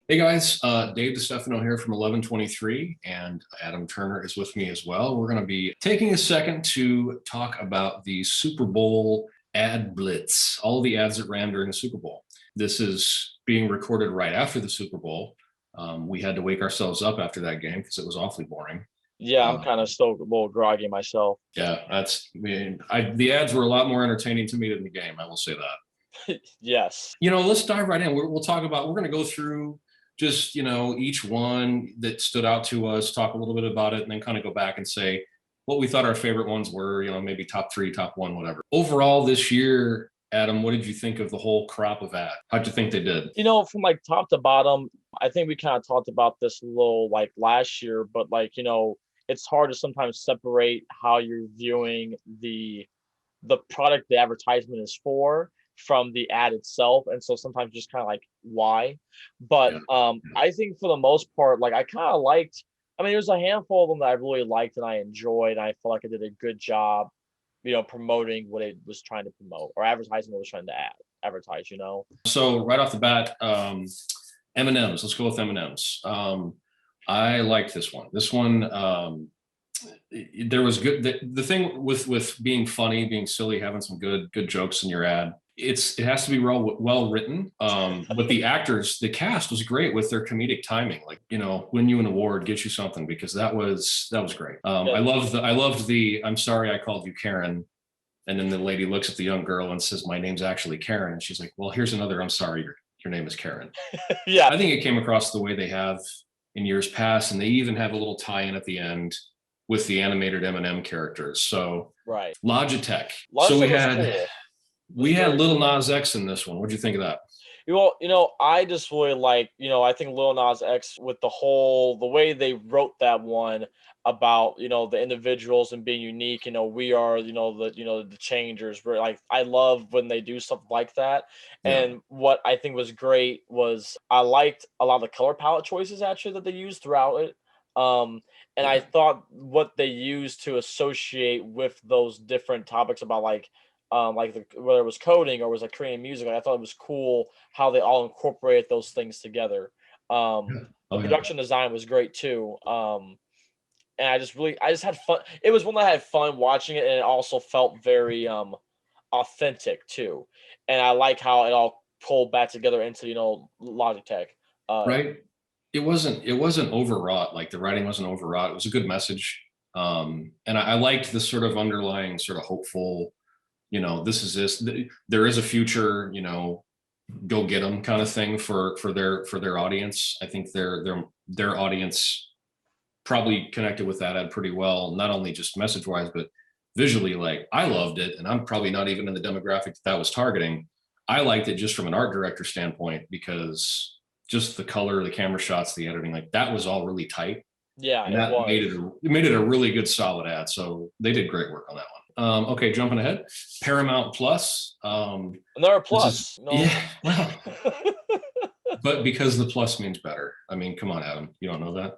Hey guys, Dave DeStefano here from 1123, and Adam Turner is with me as well. We're going to be taking a second to talk about the Super Bowl ad blitz, all the ads that ran during the Super Bowl. This is being recorded right after the Super Bowl. We had to wake ourselves up after that game because it was awfully boring. Yeah, I'm Uh, kind of still a little groggy myself. yeah, the ads were a lot more entertaining to me than the game. I will say that. Yes. Let's dive right in. We'll talk about, we're going to go through just, each one that stood out to us, talk a little bit about it, and then kind of go back and say what we thought our favorite ones were, maybe top three, top one, whatever. Overall this year, Adam, what did you think of the whole crop of ad? How'd you think they did? From like top to bottom, I think we kind of talked about this a little like last year, but it's hard to sometimes separate how you're viewing the product the advertisement is for from the ad itself. And so sometimes just kind of like why. But Yeah. I think for the most part, like I kind of liked, there's a handful of them that I really liked and I enjoyed. And I felt like I did a good job, promoting what it was trying to promote or advertising what it was trying to advertise. So right off the bat, M&Ms. Let's go with M&Ms. I liked this one. There was good. The thing with being funny, being silly, having some good jokes in your ad. It has to be well written. But the cast was great with their comedic timing. Like, win you an award, get you something, because that was great. Yeah. I loved the I'm sorry I called you Karen. And then the lady looks at the young girl and says, my name's actually Karen. And she's like, well, here's another I'm sorry, your name is Karen. Yeah. I think it came across the way they have in years past, and they even have a little tie-in at the end with the animated M&M characters. So Right. Logitech. Logitech So was cool. we had Little Nas X in this one. What'd you think of that? I just really like, I think Lil Nas X with the way they wrote that one about, the individuals and being unique, we are, the changers. We're like, I love when they do stuff like that. Yeah. And what I think was great was I liked a lot of the color palette choices actually that they used throughout it. And I thought what they used to associate with those different topics about whether it was coding or was like creating music, I thought it was cool how they all incorporated those things together. Yeah. The Oh, yeah. production design was great too. And I just had fun. It was one that I had fun watching it, and it also felt very authentic too. And I like how it all pulled back together into Logitech. Right. It wasn't overwrought. Like, the writing wasn't overwrought. It was a good message. And I liked the sort of underlying sort of hopeful, there is a future, go get them kind of thing for their audience. I think their audience probably connected with that ad pretty well, not only just message wise, but visually. Like, I loved it, and I'm probably not even in the demographic that was targeting. I liked it just from an art director standpoint, because just the color, the camera shots, the editing, like that was all really tight. Yeah, And it that was. made it a really good solid ad. So they did great work on that one. Okay, jumping ahead, Paramount Plus. Another This is plus. Yeah, well, but because the plus means better. I mean, come on, Adam, you don't know that.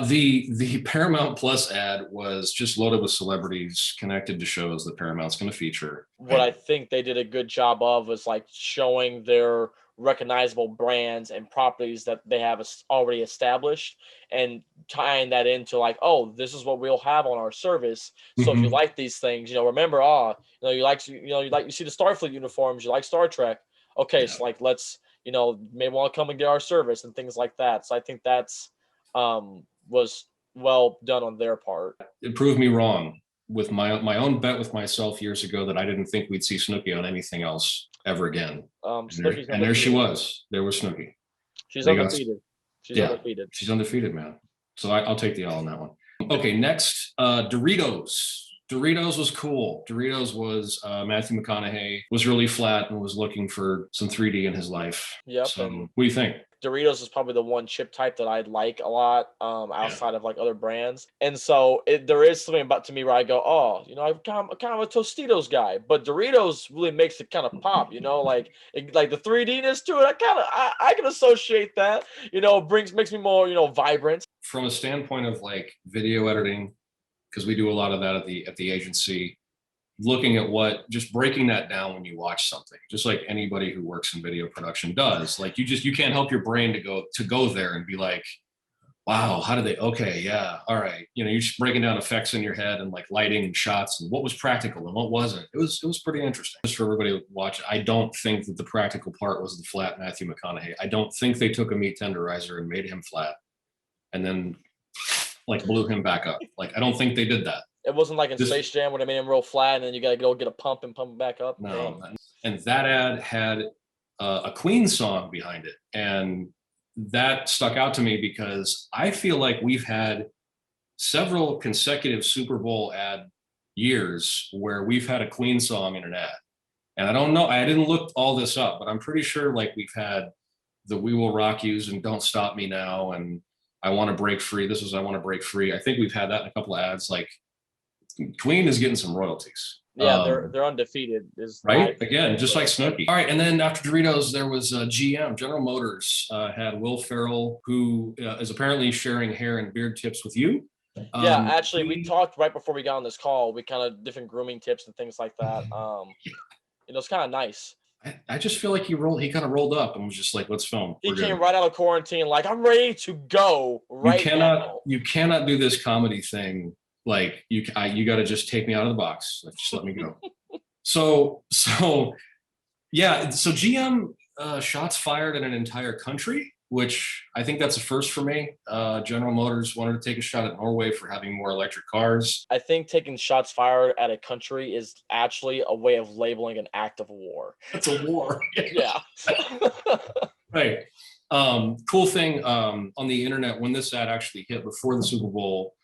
The Paramount Plus ad was just loaded with celebrities connected to shows that Paramount's going to feature. What I think they did a good job of was like showing their recognizable brands and properties that they have already established and tying that into like, oh, this is what we'll have on our service. So if you Mhm. like these things, remember, you see the Starfleet uniforms, you like Star Trek. Okay, Yeah. so like let's, maybe want to come and get our service and things like that. So I think that's was well done on their part. It proved me wrong with my own bet with myself years ago that I didn't think we'd see Snooki on anything else ever again. Snooki's And there she undefeated. was. There was Snooki. She's They got undefeated. She's Yeah, undefeated. she's undefeated, man. So I'll take the L on that one. Okay, next, Doritos. Doritos was cool. Doritos was Matthew McConaughey was really flat and was looking for some 3D in his life. Yep. So And what do you think? Doritos is probably the one chip type that I like a lot, Yeah. outside of like other brands. And so there is something about to me where I go, oh, I'm kind of a Tostitos guy, but Doritos really makes it kind of pop, like the 3Dness to it. I can associate that, makes me more, vibrant. From a standpoint of like video editing, because we do a lot of that at the agency, looking at just breaking that down when you watch something, just like anybody who works in video production does. Like you can't help your brain to go there and be like, wow, how did they, okay, yeah, all right. You're just breaking down effects in your head and like lighting and shots and what was practical and what wasn't. It was pretty interesting. Just for everybody to watch, I don't think that the practical part was the flat Matthew McConaughey. I don't think they took a meat tenderizer and made him flat and then like blew him back up. Like, I don't think they did that. It wasn't like in Space Jam where they made him real flat and then you got to go get a pump and pump him back up. No. And that ad had a Queen song behind it. And that stuck out to me because I feel like we've had several consecutive Super Bowl ad years where we've had a Queen song in an ad. And I don't know, I didn't look all this up, but I'm pretty sure like we've had the We Will Rock Yous and Don't Stop Me Now and I Want to Break Free. This was I Want to Break Free. I think we've had that in a couple of ads. Like Queen is getting some royalties. Yeah, they're undefeated. Right? Again, just like Snooki. All right, and then after Doritos, there was GM, General Motors, had Will Ferrell, who is apparently sharing hair and beard tips with you. Yeah, actually, we talked right before we got on this call. We kind of different grooming tips and things like that. It's kind of nice. I just feel like he kind of rolled up and was just like, let's film. He came right out of quarantine, like, I'm ready to go right now. You cannot do this comedy thing. Like you got to just take me out of the box. Like, just let me go. So yeah. So GM shots fired in an entire country, which I think that's a first for me. General Motors wanted to take a shot at Norway for having more electric cars. I think taking shots fired at a country is actually a way of labeling an act of war. It's a war. Yeah. Right. Cool thing on the internet when this ad actually hit before the Super Bowl.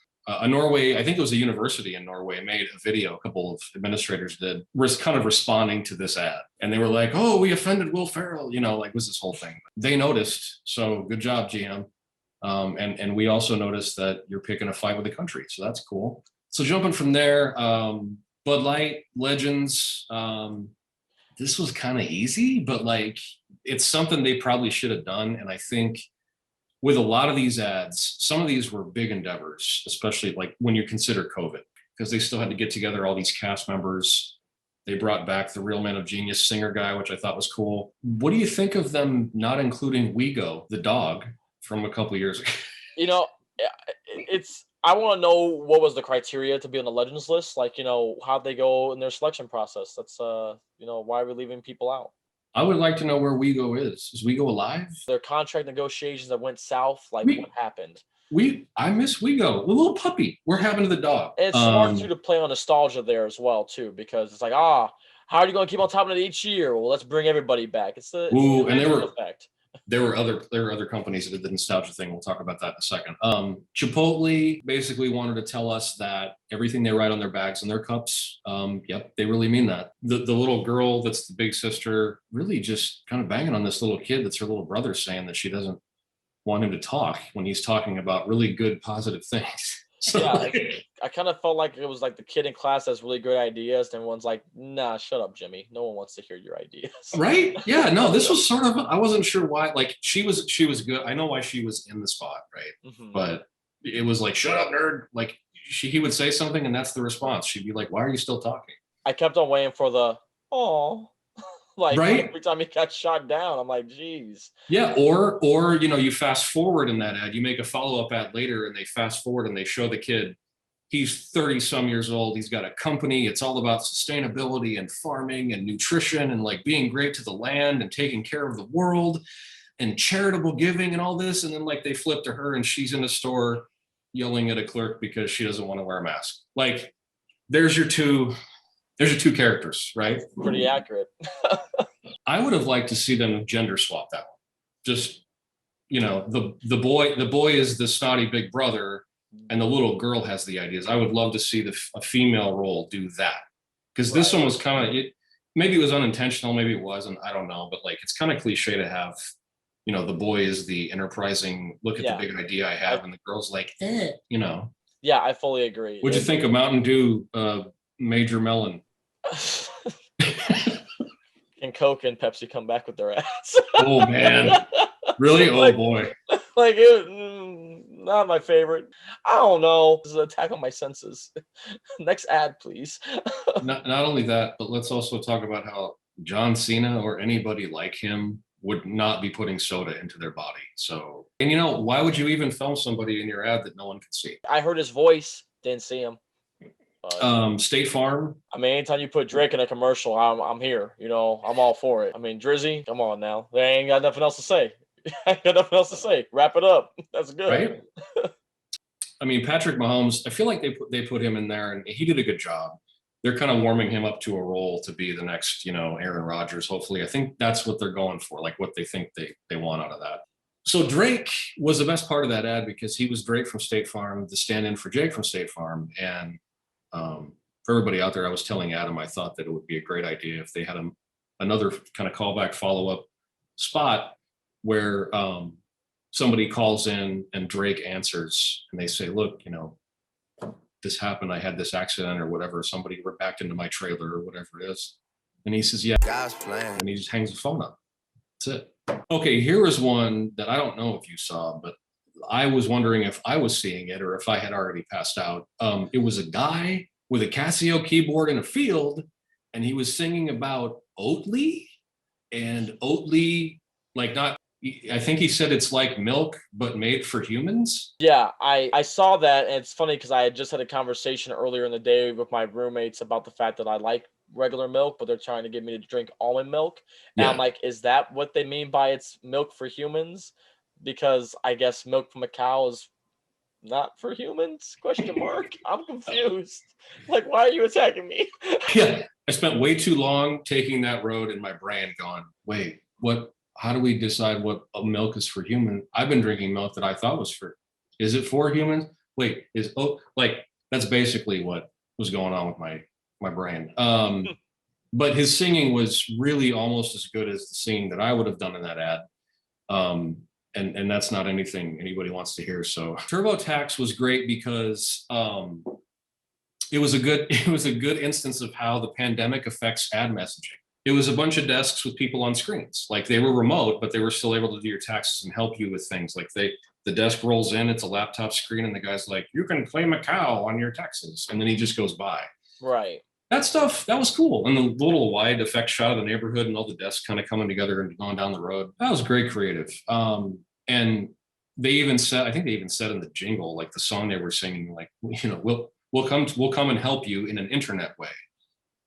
Norway, I think it was a university in Norway, made a video, a couple of administrators did, was kind of responding to this ad. And they were like, oh, we offended Will Ferrell, like was this whole thing. They noticed, so good job, GM. And we also noticed that you're picking a fight with the country, so that's cool. So jumping from there, Bud Light, Legends, this was kind of easy, but like it's something they probably should have done. And I think with a lot of these ads, some of these were big endeavors, especially like when you consider COVID, because they still had to get together all these cast members. They brought back the Real Men of Genius singer guy, which I thought was cool. What do you think of them not including Wego, the dog, from a couple of years ago? I want to know what was the criteria to be on the Legends list. Like, how'd they go in their selection process? That's, why are we leaving people out? I would like to know where Wego is. Is Wego alive? Their contract negotiations that went south, like what happened? I miss Wego, the little puppy. We're having the dog. And it's smart too to play on nostalgia there as well too, because it's like, how are you going to keep on top of it each year? Well, let's bring everybody back. It's the effect. There were other companies that did the nostalgia thing. We'll talk about that in a second. Chipotle basically wanted to tell us that everything they write on their bags and their cups, yep, they really mean that. The little girl that's the big sister really just kind of banging on this little kid that's her little brother, saying that she doesn't want him to talk when he's talking about really good, positive things. So yeah, I kind of felt like it was like the kid in class has really good ideas, and one's like, nah, shut up, Jimmy. No one wants to hear your ideas. Right? Yeah, no, this was sort of, I wasn't sure why, like she was good. I know why she was in the spot, right? Mm-hmm. But it was like, shut up, nerd. Like he would say something and that's the response. She'd be like, why are you still talking? I kept on waiting for the, oh, like right? Every time he got shot down, I'm like, geez. Yeah, or you fast forward in that ad, you make a follow-up ad later and they fast forward and they show the kid, he's 30 some years old, he's got a company, it's all about sustainability and farming and nutrition and like being great to the land and taking care of the world and charitable giving and all this. And then like they flip to her and she's in a store yelling at a clerk because she doesn't want to wear a mask. Like there's your two characters, right? Pretty accurate. I would have liked to see them gender swap that one. Just, the boy is the snotty big brother and the little girl has the ideas. I would love to see a female role do that. Because this one was kind of, maybe it was unintentional, maybe it wasn't, I don't know. But like, it's kind of cliche to have, the boy is the enterprising, look at the big idea I have. And the girl's like, Yeah, I fully agree. What'd you think of Mountain Dew, Major Melon? And Coke and Pepsi come back with their ads. Oh man, really? Oh boy! Like Not my favorite. I don't know. This is an attack on my senses. Next ad, please. Not only that, but let's also talk about how John Cena or anybody like him would not be putting soda into their body. So, and why would you even film somebody in your ad that no one can see? I heard his voice, didn't see him. State Farm. I mean, anytime you put Drake in a commercial, I'm here. I'm all for it. I mean, Drizzy, come on now. They ain't got nothing else to say. I got nothing else to say. Wrap it up. That's good. Right? I mean, Patrick Mahomes, I feel like they put him in there and he did a good job. They're kind of warming him up to a role to be the next, Aaron Rodgers, hopefully. I think that's what they're going for, like what they think they want out of that. So Drake was the best part of that ad because he was Drake from State Farm, the stand-in for Jake from State Farm. And for everybody out there, I was telling Adam, I thought that it would be a great idea if they had another kind of callback follow-up spot where somebody calls in and Drake answers and they say, look, this happened. I had this accident or whatever. Somebody backed into my trailer or whatever it is. And he says, yeah. God's plan. And he just hangs the phone up. That's it. Okay, here is one that I don't know if you saw, but I was wondering if I was seeing it or if I had already passed out. It was a guy with a Casio keyboard in a field, and he was singing about Oatly, and Oatly, I think he said it's like milk, but made for humans. Yeah, I saw that, and it's funny because I had just had a conversation earlier in the day with my roommates about the fact that I like regular milk, but they're trying to get me to drink almond milk. And Yeah. I'm like, is that what they mean by it's milk for humans? Because I guess milk from a cow is not for humans? Question mark. I'm confused. Like, why are you attacking me? Yeah, I spent way too long taking that road in my brain going, wait, what? How do we decide what milk is for human? I've been drinking milk that I thought was is it for humans? Wait, that's basically what was going on with my brain. But his singing was really almost as good as the singing that I would have done in that ad. And that's not anything anybody wants to hear. So TurboTax was great because it was a good instance of how the pandemic affects ad messaging. It was a bunch of desks with people on screens. Like they were remote, but they were still able to do your taxes and help you with things. Like the desk rolls in, it's a laptop screen, and the guy's like, you can claim a cow on your taxes. And then he just goes by. Right. That stuff, that was cool. And the little wide effect shot of the neighborhood and all the desks kind of coming together and going down the road. That was great creative. And they even said, I think they even said in the jingle, like the song they were singing, like, we'll come and help you in an internet way.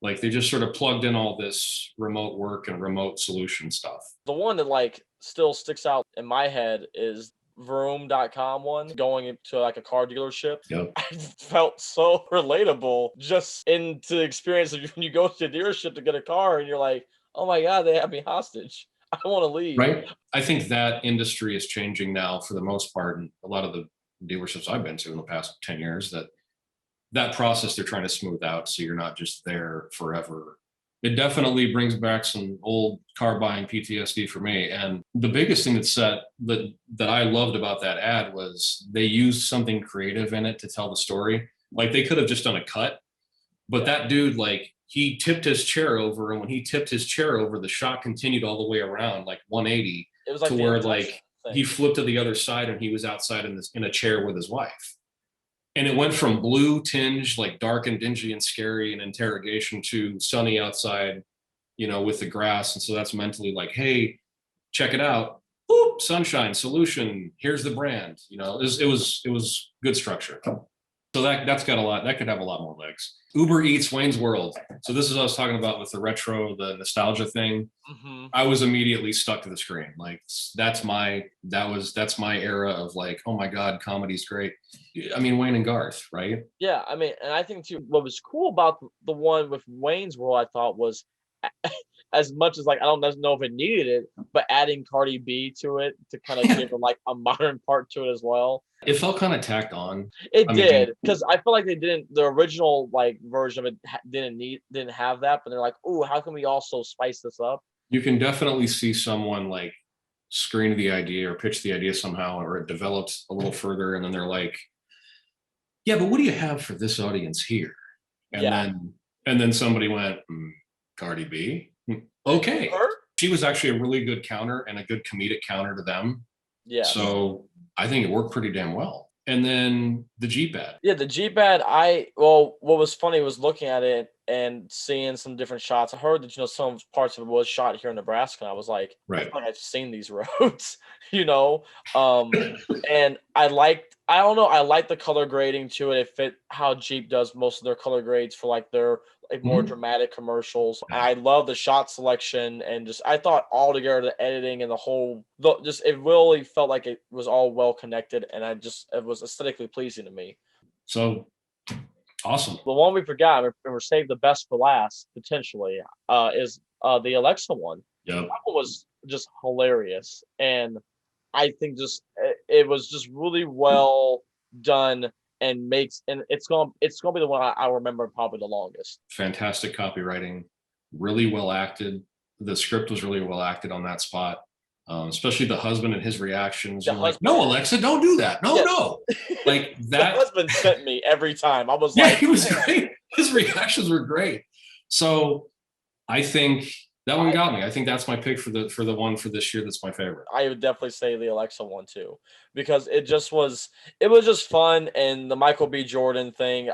Like they just sort of plugged in all this remote work and remote solution stuff. The one that still sticks out in my head is Vroom.com one, going to like a car dealership. Yep. I felt so relatable just into the experience of when you go to a dealership to get a car and you're like, oh my God, they have me hostage. I want to leave. Right. I think that industry is changing now for the most part. And a lot of the dealerships I've been to in the past 10 years, that process they're trying to smooth out so you're not just there forever. It definitely brings back some old car buying PTSD for me. And the biggest thing that I loved about that ad was they used something creative in it to tell the story. Like they could have just done a cut, but that dude, he tipped his chair over, and when he tipped his chair over, the shot continued all the way around, 180. It was like to where he flipped to the other side and he was outside in a chair with his wife. And it went from blue tinge, dark and dingy and scary and interrogation, to sunny outside, with the grass. And so that's mentally hey, check it out. Boop, sunshine solution. Here's the brand. It was good structure. So that's got a lot. That could have a lot more legs. Uber Eats, Wayne's World. So this is what I was talking about with the retro, the nostalgia thing. Mm-hmm. I was immediately stuck to the screen. That's my era of oh my God, comedy's great. I mean, Wayne and Garth, right? Yeah, I mean, and I think too, what was cool about the one with Wayne's World, I thought was, as much as I don't know if it needed it, but adding Cardi B to it to kind of give them a modern part to it as well. It felt kind of tacked on. It did, because I feel like they didn't. The original version of it didn't have that, but they're like, "Ooh, how can we also spice this up?" You can definitely see someone screen the idea or pitch the idea somehow, or it developed a little further, and then they're like, "Yeah, but what do you have for this audience here?" And then somebody went, Cardi B, okay. Her? She was actually a really good counter and a good comedic counter to them. Yeah. So I think it worked pretty damn well. And then the Jeep ad. Yeah, the Jeep ad, what was funny was looking at it and seeing some different shots. I heard that, some parts of it was shot here in Nebraska, and I was like, I Right. feel like I've seen these roads, you know? And I don't know, I like the color grading to it. It fit how Jeep does most of their color grades for like their like more dramatic commercials. Yeah. I love the shot selection, and just I thought altogether the editing and the whole just it really felt like it was all well connected, and it was aesthetically pleasing to me. So awesome. The one we forgot, and we're saved the best for last potentially, is the Alexa one. Yep. That one was just hilarious, and I think it was just really well done, and it's gonna be the one I remember probably the longest. Fantastic copywriting, really well acted. The script was really well acted on that spot. Especially the husband and his reactions. You're like, no, Alexa, don't do that. No, no. Like that. The husband sent me every time. I was yeah, like, he was great. His reactions were great. So I think that one got me. I think that's my pick for the one for this year. That's my favorite. I would definitely say the Alexa one too, because it was just fun, and the Michael B. Jordan thing,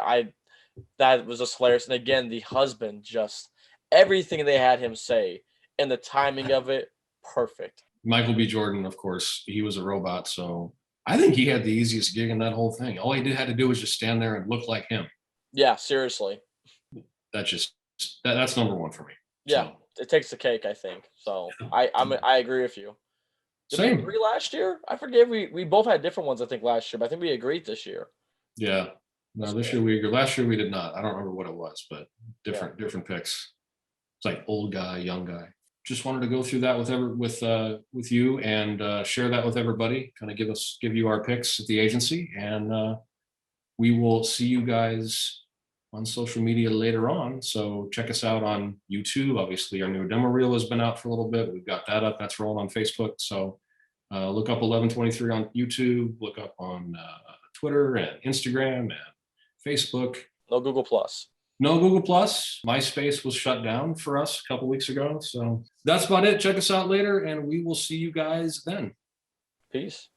that was just hilarious. And again, the husband, just everything they had him say and the timing of it, perfect. Michael B. Jordan, of course, he was a robot. So I think he had the easiest gig in that whole thing. All he had to do was just stand there and look like him. Yeah, seriously. That's number one for me. Yeah, so. It takes the cake, I think. So I agree with you. Did Same. we agree last year? I forget. We both had different ones, I think, last year, but I think we agreed this year. Yeah. No, this year we agreed. Last year we did not. I don't remember what it was, but different picks. It's like old guy, young guy. Just wanted to go through that with you and share that with everybody. Kind of give you our picks at the agency, and we will see you guys on social media later on. So check us out on YouTube. Obviously, our new demo reel has been out for a little bit. We've got that up. That's rolling on Facebook. So look up 1123 on YouTube. Look up on Twitter and Instagram and Facebook. No Google Plus. No Google Plus. MySpace was shut down for us a couple weeks ago. So that's about it. Check us out later, and we will see you guys then. Peace.